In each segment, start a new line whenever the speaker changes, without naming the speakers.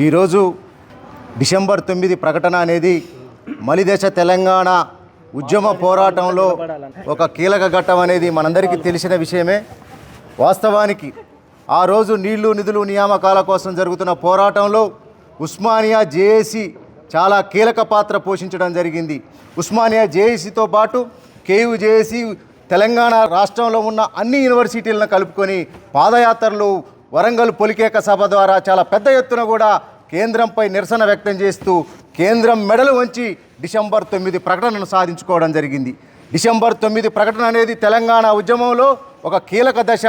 ఈరోజు డిసెంబర్ 9 ప్రకటన అనేది మలిదశ తెలంగాణ ఉద్యమ పోరాటంలో ఒక కీలక ఘట్టం అనేది మనందరికీ తెలిసిన విషయమే. వాస్తవానికి ఆ రోజు నీళ్లు నిధులు నియామకాల కోసం జరుగుతున్న పోరాటంలో ఉస్మానియా జేఏసీ చాలా కీలక పాత్ర పోషించడం జరిగింది. ఉస్మానియా జేఏసీతో పాటు కేయూ జేఏసీ తెలంగాణ రాష్ట్రంలో ఉన్న అన్ని యూనివర్సిటీలను కలుపుకొని పాదయాత్రలు వరంగల్ పొలికేక సభ ద్వారా చాలా పెద్ద ఎత్తున కూడా కేంద్రంపై నిరసన వ్యక్తం చేస్తూ కేంద్రం మెడలు వంచి డిసెంబర్ 9 ప్రకటనను సాధించుకోవడం జరిగింది. డిసెంబర్ 9 ప్రకటన అనేది తెలంగాణ ఉద్యమంలో ఒక కీలక దశ.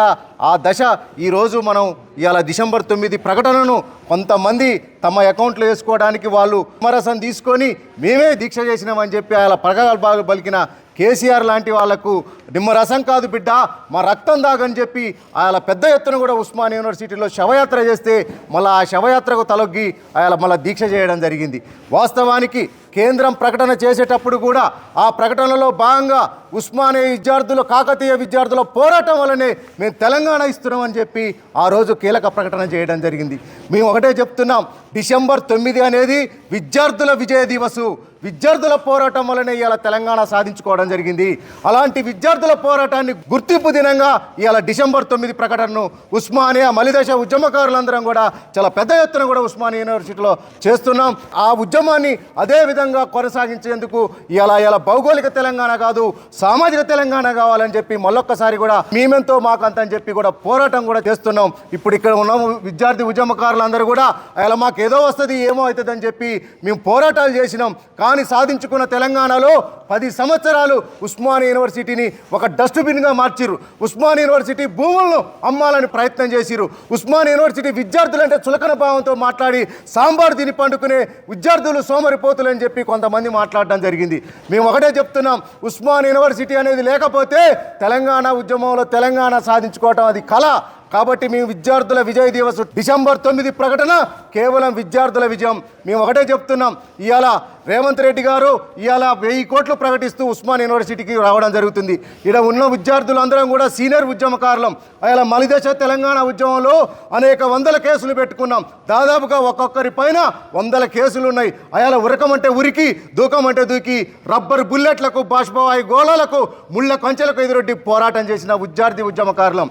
ఆ దశ ఈరోజు మనం ఇవాళ డిసెంబర్ 9 ప్రకటనను కొంతమంది తమ అకౌంట్లో వేసుకోవడానికి వాళ్ళు విమర్శం తీసుకొని మేమే దీక్ష చేసినామని చెప్పి అలా ప్రగల్భాలు పలికిన కేసీఆర్ లాంటి వాళ్లకు నిమ్మరసం కాదు బిడ్డ మా రక్తం దాగని చెప్పి ఆయన పెద్ద ఎత్తున కూడా ఉస్మానియా యూనివర్సిటీలో శవయాత్ర చేస్తే మళ్ళీ ఆ శవయాత్రకు తలొగ్గి ఆయన మళ్ళీ దీక్ష చేయడం జరిగింది. వాస్తవానికి కేంద్రం ప్రకటన చేసేటప్పుడు కూడా ఆ ప్రకటనలో భాగంగా ఉస్మానియా విద్యార్థులు కాకతీయ విద్యార్థుల పోరాటం వల్లనే మేము తెలంగాణ ఇస్తున్నామని చెప్పి ఆ రోజు కీలక ప్రకటన చేయడం జరిగింది. మేము ఒకటే చెప్తున్నాం, డిసెంబర్ 9 అనేది విద్యార్థుల విజయ దివసు. విద్యార్థుల పోరాటం వల్లనే ఇవాళ తెలంగాణ సాధించుకోవడం జరిగింది. అలాంటి విద్యార్థుల పోరాటాన్ని గుర్తింపు దినంగా ఇవాళ డిసెంబర్ 9 ప్రకటనను ఉస్మానియా మలిదశ ఉద్యమకారులందరం కూడా చాలా పెద్ద ఎత్తున కూడా ఉస్మానియా యూనివర్సిటీలో చేస్తున్నాం. ఆ ఉద్యమాన్ని అదే విధంగా కొనసాగించేందుకు ఇవాళ భౌగోళిక తెలంగాణ కాదు, సామాజిక తెలంగాణ కావాలని చెప్పి మళ్ళొక్కసారి కూడా మేమెంతో మాకంత అని చెప్పి కూడా పోరాటం కూడా చేస్తున్నాం. ఇప్పుడు ఇక్కడ ఉన్న విద్యార్థి ఉద్యమకారులందరూ కూడా అలా మాకు ఏదో వస్తుంది ఏమో అవుతుంది అని చెప్పి మేము పోరాటాలు చేసినాం. కానీ సాధించుకున్న తెలంగాణలో 10 సంవత్సరాలు ఉస్మానియా యూనివర్సిటీని ఒక డస్ట్బిన్గా మార్చిరు. ఉస్మానియా యూనివర్సిటీ భూములను అమ్మాలని ప్రయత్నం చేసిరు. ఉస్మానియా యూనివర్సిటీ విద్యార్థులంటే చులకన భావంతో మాట్లాడి సాంబార్ తిని పండుకునే విద్యార్థులు సోమరిపోతులు అని చెప్పి కొంతమంది మాట్లాడడం జరిగింది. మేము ఒకటే చెప్తున్నాం, ఉస్మానియా యూనివర్సిటీ అనేది లేకపోతే తెలంగాణ ఉద్యమంలో తెలంగాణ సాధించుకోవటం అది కళ. కాబట్టి మేము విద్యార్థుల విజయ దివస్ డిసెంబర్ 9 ప్రకటన కేవలం విద్యార్థుల విజయం. మేము ఒకటే చెప్తున్నాం, ఇవాళ రేవంత్ రెడ్డి గారు ఇవాళ 1000 కోట్లు ప్రకటిస్తూ ఉస్మానియా యూనివర్సిటీకి రావడం జరుగుతుంది. ఇక్కడ ఉన్న విద్యార్థులందరం కూడా సీనియర్ ఉద్యమకారులం. అలా మలిదశ తెలంగాణ ఉద్యమంలో అనేక వందల కేసులు పెట్టుకున్నాం. దాదాపుగా ఒక్కొక్కరి పైన 100 కేసులు ఉన్నాయి. అయాల ఉరకమంటే ఉరికి, దూకమంటే దూకి, రబ్బర్ బుల్లెట్లకు, బాష్పవాయు గోళాలకు, ముళ్ళ కంచెలకు ఎదురొడ్డి పోరాటం చేసిన విద్యార్థి ఉద్యమకారులం.